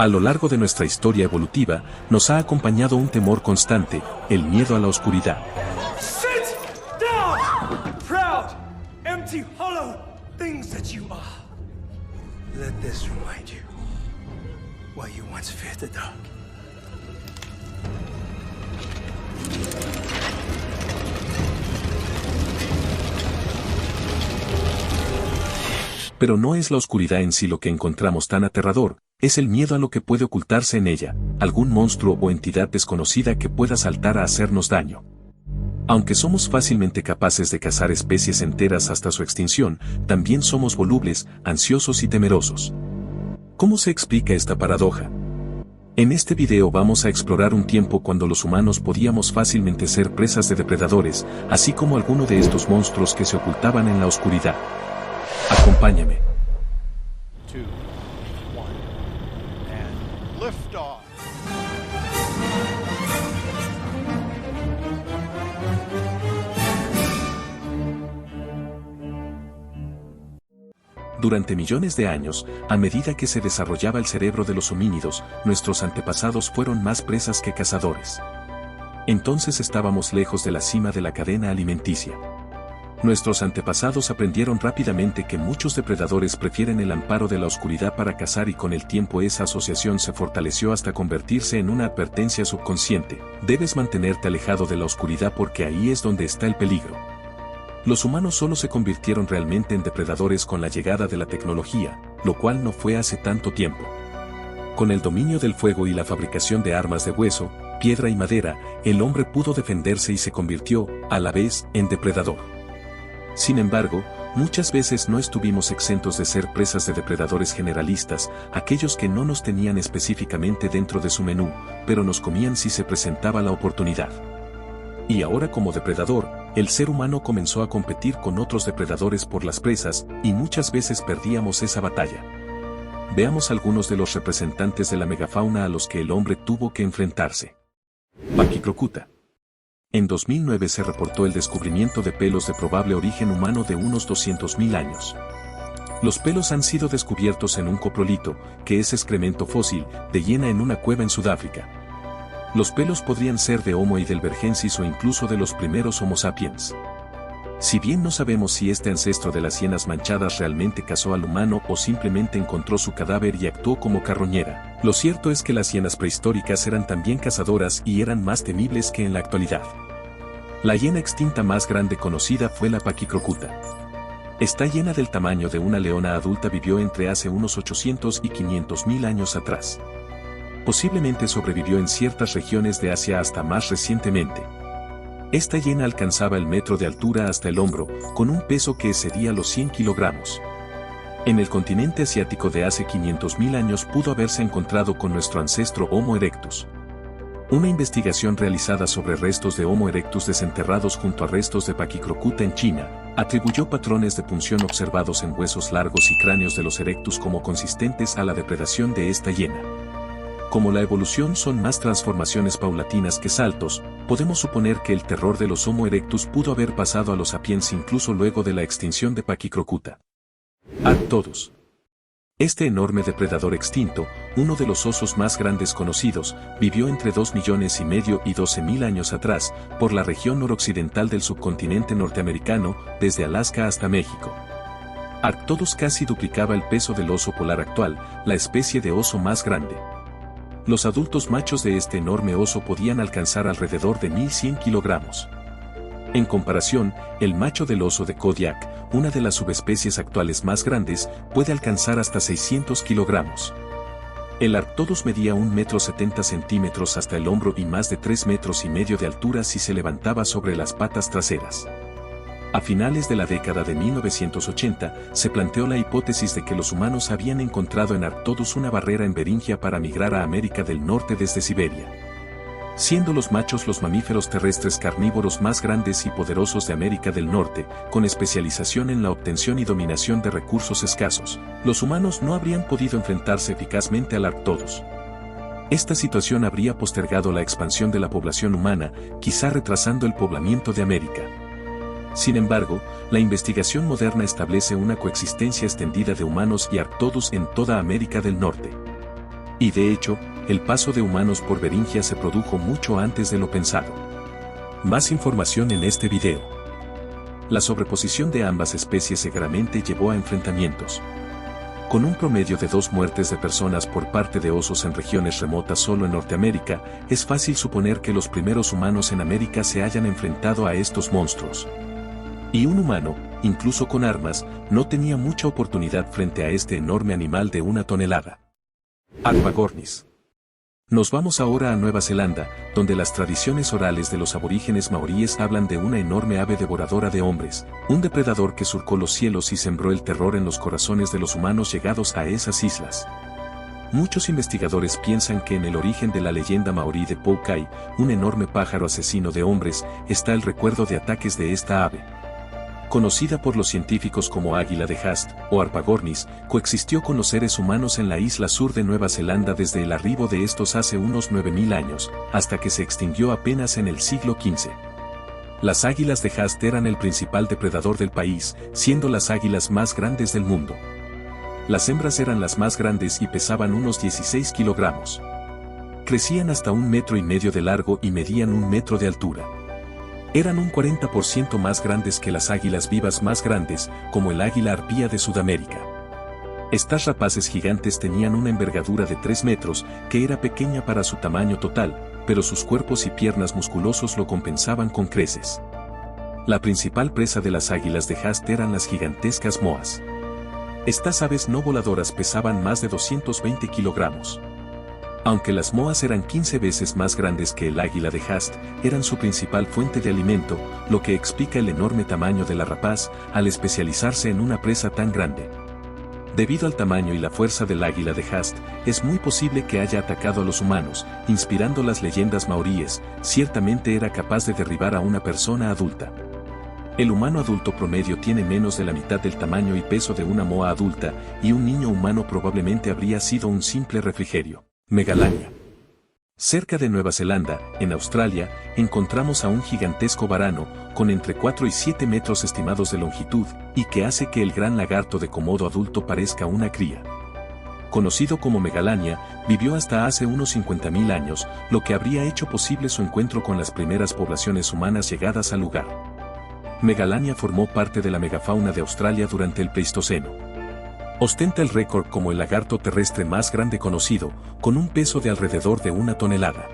A lo largo de nuestra historia evolutiva, nos ha acompañado un temor constante, el miedo a la oscuridad. Sit down, proud, empty, hollow things that you are. Let this remind you why you once feared the dark. Pero no es la oscuridad en sí lo que encontramos tan aterrador, es el miedo a lo que puede ocultarse en ella, algún monstruo o entidad desconocida que pueda saltar a hacernos daño. Aunque somos fácilmente capaces de cazar especies enteras hasta su extinción, también somos volubles, ansiosos y temerosos. ¿Cómo se explica esta paradoja? En este video vamos a explorar un tiempo cuando los humanos podíamos fácilmente ser presas de depredadores, así como alguno de estos monstruos que se ocultaban en la oscuridad. Acompáñame. 2, 1, and lift off. Durante millones de años, a medida que se desarrollaba el cerebro de los homínidos, nuestros antepasados fueron más presas que cazadores. Entonces estábamos lejos de la cima de la cadena alimenticia. Nuestros antepasados aprendieron rápidamente que muchos depredadores prefieren el amparo de la oscuridad para cazar y con el tiempo esa asociación se fortaleció hasta convertirse en una advertencia subconsciente. Debes mantenerte alejado de la oscuridad porque ahí es donde está el peligro. Los humanos solo se convirtieron realmente en depredadores con la llegada de la tecnología, lo cual no fue hace tanto tiempo. Con el dominio del fuego y la fabricación de armas de hueso, piedra y madera, el hombre pudo defenderse y se convirtió, a la vez, en depredador. Sin embargo, muchas veces no estuvimos exentos de ser presas de depredadores generalistas, aquellos que no nos tenían específicamente dentro de su menú, pero nos comían si se presentaba la oportunidad. Y ahora como depredador, el ser humano comenzó a competir con otros depredadores por las presas, y muchas veces perdíamos esa batalla. Veamos algunos de los representantes de la megafauna a los que el hombre tuvo que enfrentarse. Pachyrhocutta. En 2009 se reportó el descubrimiento de pelos de probable origen humano de unos 200.000 años. Los pelos han sido descubiertos en un coprolito, que es excremento fósil, de hiena en una cueva en Sudáfrica. Los pelos podrían ser de Homo heidelbergensis o incluso de los primeros Homo sapiens. Si bien no sabemos si este ancestro de las hienas manchadas realmente cazó al humano o simplemente encontró su cadáver y actuó como carroñera, lo cierto es que las hienas prehistóricas eran también cazadoras y eran más temibles que en la actualidad. La hiena extinta más grande conocida fue la Pachyrhocutta. Esta hiena del tamaño de una leona adulta vivió entre hace unos 800 y 500.000 años atrás. Posiblemente sobrevivió en ciertas regiones de Asia hasta más recientemente. Esta hiena alcanzaba el metro de altura hasta el hombro, con un peso que excedía los 100 kilogramos. En el continente asiático de hace 500.000 años pudo haberse encontrado con nuestro ancestro Homo erectus. Una investigación realizada sobre restos de Homo erectus desenterrados junto a restos de Pachyrhocutta en China, atribuyó patrones de punción observados en huesos largos y cráneos de los erectus como consistentes a la depredación de esta hiena. Como la evolución son más transformaciones paulatinas que saltos, podemos suponer que el terror de los Homo erectus pudo haber pasado a los sapiens incluso luego de la extinción de Pachyrhocutta. Arctodus. Este enorme depredador extinto, uno de los osos más grandes conocidos, vivió entre 2,5 millones y 12.000 años atrás, por la región noroccidental del subcontinente norteamericano, desde Alaska hasta México. Arctodus casi duplicaba el peso del oso polar actual, la especie de oso más grande. Los adultos machos de este enorme oso podían alcanzar alrededor de 1.100 kilogramos. En comparación, el macho del oso de Kodiak, una de las subespecies actuales más grandes, puede alcanzar hasta 600 kilogramos. El Arctodus medía 1,70 m hasta el hombro y más de 3,5 m de altura si se levantaba sobre las patas traseras. A finales de la década de 1980, se planteó la hipótesis de que los humanos habían encontrado en Arctodus una barrera amerindia para migrar a América del Norte desde Siberia. Siendo los machos los mamíferos terrestres carnívoros más grandes y poderosos de América del Norte, con especialización en la obtención y dominación de recursos escasos, los humanos no habrían podido enfrentarse eficazmente al Arctodus. Esta situación habría postergado la expansión de la población humana, quizá retrasando el poblamiento de América. Sin embargo, la investigación moderna establece una coexistencia extendida de humanos y Arctodus en toda América del Norte. Y de hecho, el paso de humanos por Beringia se produjo mucho antes de lo pensado. Más información en este video. La sobreposición de ambas especies seguramente llevó a enfrentamientos. Con un promedio de 2 muertes de personas por parte de osos en regiones remotas solo en Norteamérica, es fácil suponer que los primeros humanos en América se hayan enfrentado a estos monstruos. Y un humano, incluso con armas, no tenía mucha oportunidad frente a este enorme animal de 1 tonelada. Arpagornis. Nos vamos ahora a Nueva Zelanda, donde las tradiciones orales de los aborígenes maoríes hablan de una enorme ave devoradora de hombres, un depredador que surcó los cielos y sembró el terror en los corazones de los humanos llegados a esas islas. Muchos investigadores piensan que en el origen de la leyenda maorí de Poukai, un enorme pájaro asesino de hombres, está el recuerdo de ataques de esta ave. Conocida por los científicos como águila de Haast o Arpagornis, coexistió con los seres humanos en la isla sur de Nueva Zelanda desde el arribo de estos hace unos 9000 años, hasta que se extinguió apenas en el siglo XV. Las águilas de Haast eran el principal depredador del país, siendo las águilas más grandes del mundo. Las hembras eran las más grandes y pesaban unos 16 kilogramos. Crecían hasta 1,5 metros de largo y medían 1 metro de altura. Eran un 40% más grandes que las águilas vivas más grandes, como el águila arpía de Sudamérica. Estas rapaces gigantes tenían una envergadura de 3 metros, que era pequeña para su tamaño total, pero sus cuerpos y piernas musculosos lo compensaban con creces. La principal presa de las águilas de Haast eran las gigantescas moas. Estas aves no voladoras pesaban más de 220 kilogramos. Aunque las moas eran 15 veces más grandes que el águila de Haast, eran su principal fuente de alimento, lo que explica el enorme tamaño de la rapaz al especializarse en una presa tan grande. Debido al tamaño y la fuerza del águila de Haast, es muy posible que haya atacado a los humanos, inspirando las leyendas maoríes. Ciertamente era capaz de derribar a una persona adulta. El humano adulto promedio tiene menos de la mitad del tamaño y peso de una moa adulta, y un niño humano probablemente habría sido un simple refrigerio. Megalania. Cerca de Nueva Zelanda, en Australia, encontramos a un gigantesco varano, con entre 4 y 7 metros estimados de longitud, y que hace que el gran lagarto de Komodo adulto parezca una cría. Conocido como Megalania, vivió hasta hace unos 50.000 años, lo que habría hecho posible su encuentro con las primeras poblaciones humanas llegadas al lugar. Megalania formó parte de la megafauna de Australia durante el Pleistoceno. Ostenta el récord como el lagarto terrestre más grande conocido, con un peso de alrededor de 1 tonelada.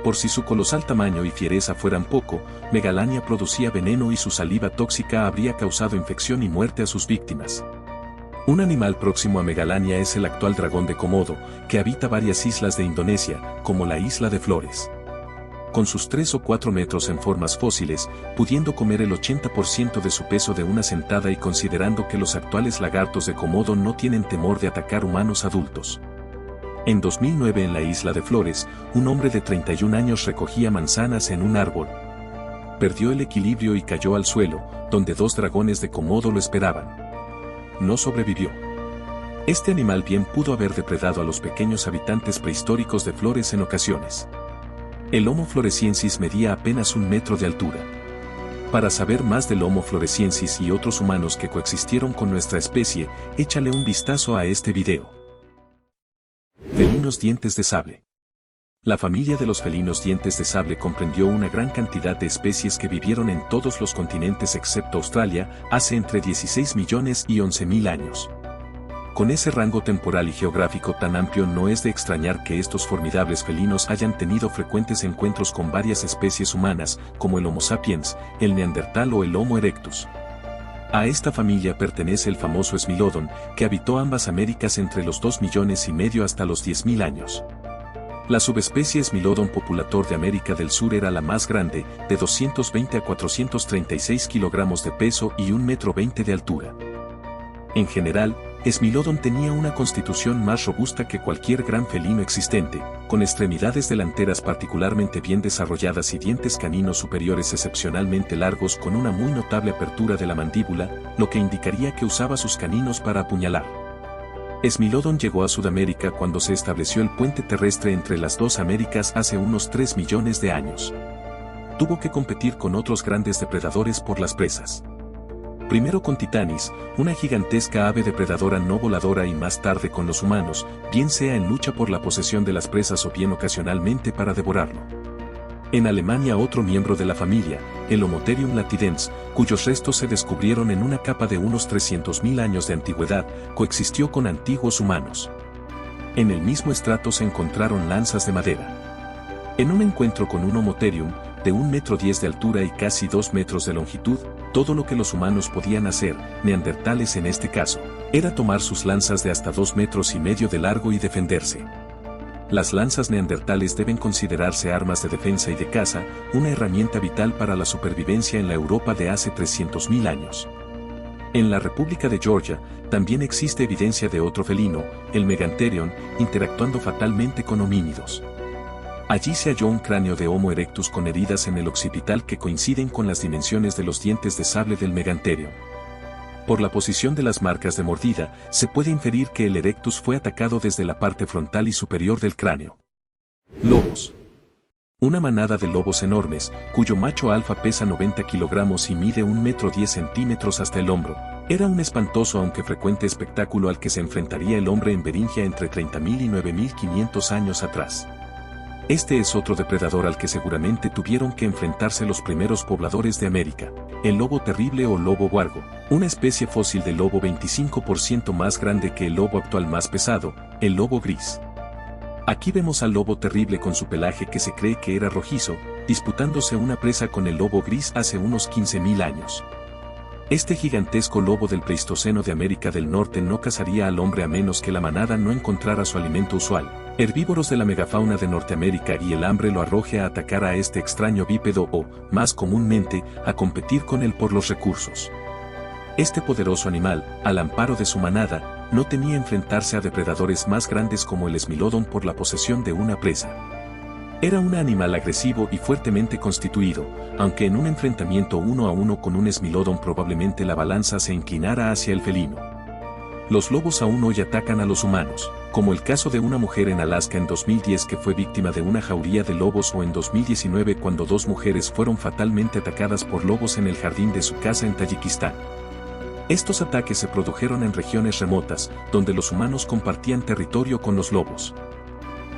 Por si su colosal tamaño y fiereza fueran poco, Megalania producía veneno y su saliva tóxica habría causado infección y muerte a sus víctimas. Un animal próximo a Megalania es el actual dragón de Komodo, que habita varias islas de Indonesia, como la isla de Flores. Con sus 3 o 4 metros en formas fósiles, pudiendo comer el 80% de su peso de una sentada y considerando que los actuales lagartos de Komodo no tienen temor de atacar humanos adultos. En 2009 en la isla de Flores, un hombre de 31 años recogía manzanas en un árbol. Perdió el equilibrio y cayó al suelo, donde 2 dragones de Komodo lo esperaban. No sobrevivió. Este animal bien pudo haber depredado a los pequeños habitantes prehistóricos de Flores en ocasiones. El Homo floresiensis medía apenas 1 metro de altura. Para saber más del Homo floresiensis y otros humanos que coexistieron con nuestra especie, échale un vistazo a este video. Felinos dientes de sable. La familia de los felinos dientes de sable comprendió una gran cantidad de especies que vivieron en todos los continentes excepto Australia, hace entre 16 millones y 11.000 años. Con ese rango temporal y geográfico tan amplio no es de extrañar que estos formidables felinos hayan tenido frecuentes encuentros con varias especies humanas, como el Homo sapiens, el Neandertal o el Homo erectus. A esta familia pertenece el famoso Smilodon, que habitó ambas Américas entre los 2,5 millones hasta los 10.000 años. La subespecie Smilodon populator de América del Sur era la más grande, de 220 a 436 kilogramos de peso y 1,20 metros de altura. En general, Smilodon tenía una constitución más robusta que cualquier gran felino existente, con extremidades delanteras particularmente bien desarrolladas y dientes caninos superiores excepcionalmente largos con una muy notable apertura de la mandíbula, lo que indicaría que usaba sus caninos para apuñalar. Smilodon llegó a Sudamérica cuando se estableció el puente terrestre entre las dos Américas hace unos 3 millones de años. Tuvo que competir con otros grandes depredadores por las presas. Primero con Titanis, una gigantesca ave depredadora no voladora y más tarde con los humanos, bien sea en lucha por la posesión de las presas o bien ocasionalmente para devorarlo. En Alemania otro miembro de la familia, el Homotherium latidens, cuyos restos se descubrieron en una capa de unos 300.000 años de antigüedad, coexistió con antiguos humanos. En el mismo estrato se encontraron lanzas de madera. En un encuentro con un Homotherium, de 1,10 metros de altura y casi 2 metros de longitud, todo lo que los humanos podían hacer, neandertales en este caso, era tomar sus lanzas de hasta 2,5 metros de largo y defenderse. Las lanzas neandertales deben considerarse armas de defensa y de caza, una herramienta vital para la supervivencia en la Europa de hace 300.000 años. En la República de Georgia, también existe evidencia de otro felino, el Megantherium, interactuando fatalmente con homínidos. Allí se halló un cráneo de Homo erectus con heridas en el occipital que coinciden con las dimensiones de los dientes de sable del Megantherium. Por la posición de las marcas de mordida, se puede inferir que el erectus fue atacado desde la parte frontal y superior del cráneo. Lobos. Una manada de lobos enormes, cuyo macho alfa pesa 90 kilogramos y mide 1,10 metros hasta el hombro, era un espantoso aunque frecuente espectáculo al que se enfrentaría el hombre en Beringia entre 30.000 y 9.500 años atrás. Este es otro depredador al que seguramente tuvieron que enfrentarse los primeros pobladores de América, el lobo terrible o lobo huargo, una especie fósil de lobo 25% más grande que el lobo actual más pesado, el lobo gris. Aquí vemos al lobo terrible con su pelaje que se cree que era rojizo, disputándose una presa con el lobo gris hace unos 15.000 años. Este gigantesco lobo del Pleistoceno de América del Norte no cazaría al hombre a menos que la manada no encontrara su alimento usual, herbívoros de la megafauna de Norteamérica y el hambre lo arroje a atacar a este extraño bípedo o, más comúnmente, a competir con él por los recursos. Este poderoso animal, al amparo de su manada, no temía enfrentarse a depredadores más grandes como el Smilodon por la posesión de una presa. Era un animal agresivo y fuertemente constituido, aunque en un enfrentamiento 1 a 1 con un Smilodon probablemente la balanza se inclinara hacia el felino. Los lobos aún hoy atacan a los humanos, como el caso de una mujer en Alaska en 2010 que fue víctima de una jauría de lobos o en 2019 cuando 2 mujeres fueron fatalmente atacadas por lobos en el jardín de su casa en Tayikistán. Estos ataques se produjeron en regiones remotas, donde los humanos compartían territorio con los lobos.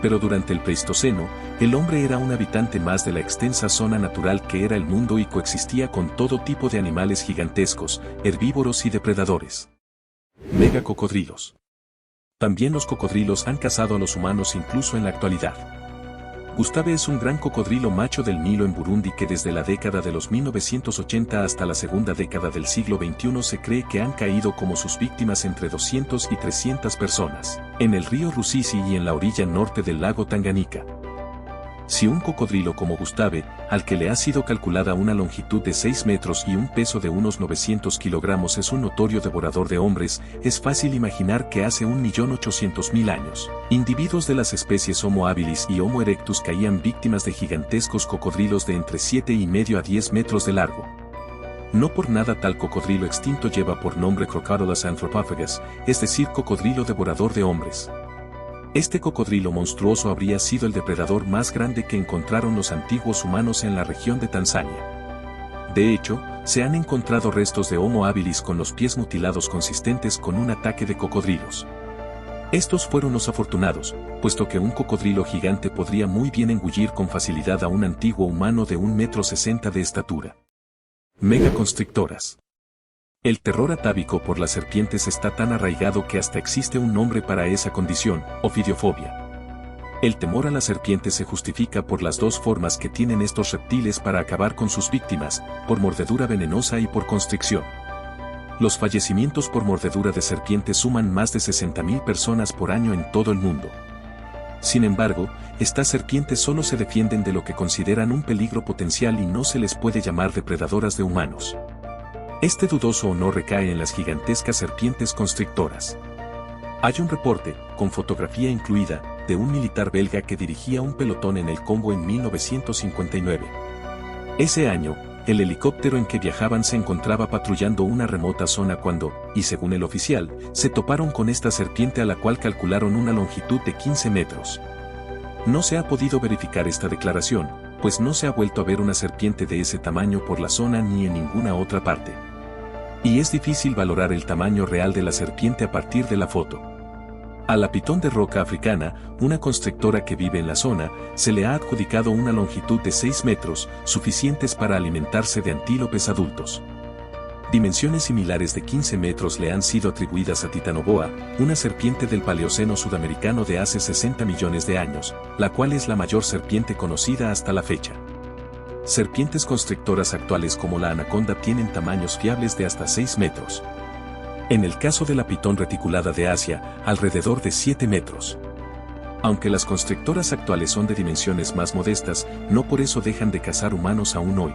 Pero durante el Pleistoceno, el hombre era un habitante más de la extensa zona natural que era el mundo y coexistía con todo tipo de animales gigantescos, herbívoros y depredadores. Megacocodrilos. También los cocodrilos han cazado a los humanos incluso en la actualidad. Gustave es un gran cocodrilo macho del Nilo en Burundi que desde la década de los 1980 hasta la segunda década del siglo XXI se cree que han caído como sus víctimas entre 200 y 300 personas, en el río Rusizi y en la orilla norte del lago Tanganica. Si un cocodrilo como Gustave, al que le ha sido calculada una longitud de 6 metros y un peso de unos 900 kilogramos es un notorio devorador de hombres, es fácil imaginar que hace 1.800.000 años, individuos de las especies Homo habilis y Homo erectus caían víctimas de gigantescos cocodrilos de entre 7,5 a 10 metros de largo. No por nada tal cocodrilo extinto lleva por nombre Crocodylus anthropophagus, es decir, cocodrilo devorador de hombres. Este cocodrilo monstruoso habría sido el depredador más grande que encontraron los antiguos humanos en la región de Tanzania. De hecho, se han encontrado restos de Homo habilis con los pies mutilados consistentes con un ataque de cocodrilos. Estos fueron los afortunados, puesto que un cocodrilo gigante podría muy bien engullir con facilidad a un antiguo humano de 1,60 m de estatura. Megaconstrictoras. El terror atávico por las serpientes está tan arraigado que hasta existe un nombre para esa condición, ofidiofobia. El temor a las serpientes se justifica por las dos formas que tienen estos reptiles para acabar con sus víctimas, por mordedura venenosa y por constricción. Los fallecimientos por mordedura de serpiente suman más de 60.000 personas por año en todo el mundo. Sin embargo, estas serpientes solo se defienden de lo que consideran un peligro potencial y no se les puede llamar depredadoras de humanos. Este dudoso honor recae en las gigantescas serpientes constrictoras. Hay un reporte, con fotografía incluida, de un militar belga que dirigía un pelotón en el Congo en 1959. Ese año, el helicóptero en que viajaban se encontraba patrullando una remota zona cuando, y según el oficial, se toparon con esta serpiente a la cual calcularon una longitud de 15 metros. No se ha podido verificar esta declaración, pues no se ha vuelto a ver una serpiente de ese tamaño por la zona ni en ninguna otra parte. Y es difícil valorar el tamaño real de la serpiente a partir de la foto. A la pitón de roca africana, una constrictora que vive en la zona, se le ha adjudicado una longitud de 6 metros, suficientes para alimentarse de antílopes adultos. Dimensiones similares de 15 metros le han sido atribuidas a Titanoboa, una serpiente del Paleoceno sudamericano de hace 60 millones de años, la cual es la mayor serpiente conocida hasta la fecha. Serpientes constrictoras actuales como la anaconda tienen tamaños fiables de hasta 6 metros. En el caso de la pitón reticulada de Asia, alrededor de 7 metros. Aunque las constrictoras actuales son de dimensiones más modestas, no por eso dejan de cazar humanos aún hoy.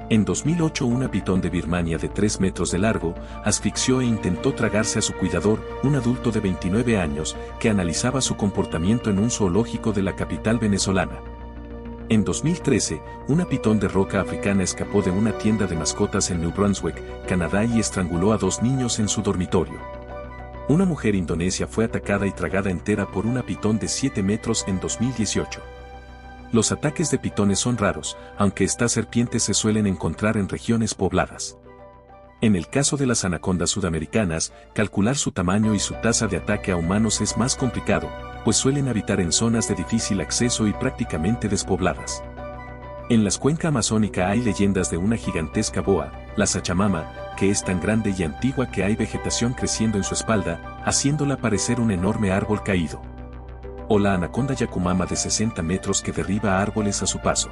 En 2008 una pitón de Birmania de 3 metros de largo, asfixió e intentó tragarse a su cuidador, un adulto de 29 años, que analizaba su comportamiento en un zoológico de la capital venezolana. En 2013, una pitón de roca africana escapó de una tienda de mascotas en New Brunswick, Canadá y estranguló a 2 niños en su dormitorio. Una mujer indonesia fue atacada y tragada entera por una pitón de 7 metros en 2018. Los ataques de pitones son raros, aunque estas serpientes se suelen encontrar en regiones pobladas. En el caso de las anacondas sudamericanas, calcular su tamaño y su tasa de ataque a humanos es más complicado, pues suelen habitar en zonas de difícil acceso y prácticamente despobladas. En la cuenca amazónica hay leyendas de una gigantesca boa, la Sachamama, que es tan grande y antigua que hay vegetación creciendo en su espalda, haciéndola parecer un enorme árbol caído. O la anaconda Yacumama de 60 metros que derriba árboles a su paso.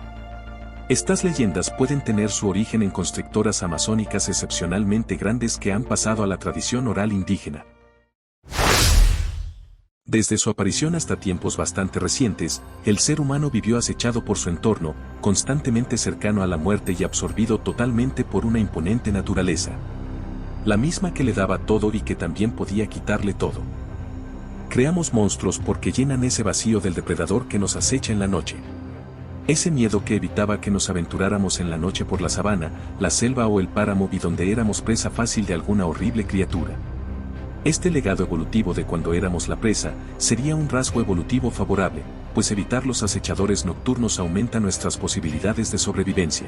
Estas leyendas pueden tener su origen en constrictoras amazónicas excepcionalmente grandes que han pasado a la tradición oral indígena. Desde su aparición hasta tiempos bastante recientes, el ser humano vivió acechado por su entorno, constantemente cercano a la muerte y absorbido totalmente por una imponente naturaleza. La misma que le daba todo y que también podía quitarle todo. Creamos monstruos porque llenan ese vacío del depredador que nos acecha en la noche. Ese miedo que evitaba que nos aventuráramos en la noche por la sabana, la selva o el páramo y donde éramos presa fácil de alguna horrible criatura. Este legado evolutivo de cuando éramos la presa, sería un rasgo evolutivo favorable, pues evitar los acechadores nocturnos aumenta nuestras posibilidades de sobrevivencia.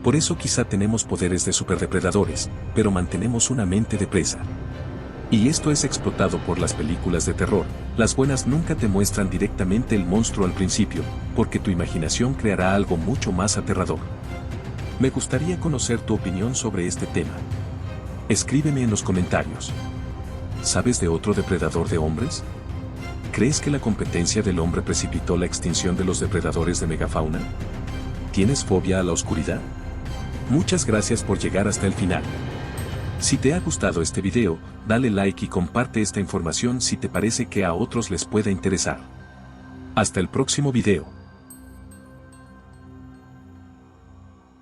Por eso quizá tenemos poderes de superdepredadores, pero mantenemos una mente de presa. Y esto es explotado por las películas de terror. Las buenas nunca te muestran directamente el monstruo al principio, porque tu imaginación creará algo mucho más aterrador. Me gustaría conocer tu opinión sobre este tema. Escríbeme en los comentarios. ¿Sabes de otro depredador de hombres? ¿Crees que la competencia del hombre precipitó la extinción de los depredadores de megafauna? ¿Tienes fobia a la oscuridad? Muchas gracias por llegar hasta el final. Si te ha gustado este video, dale like y comparte esta información si te parece que a otros les pueda interesar. Hasta el próximo video.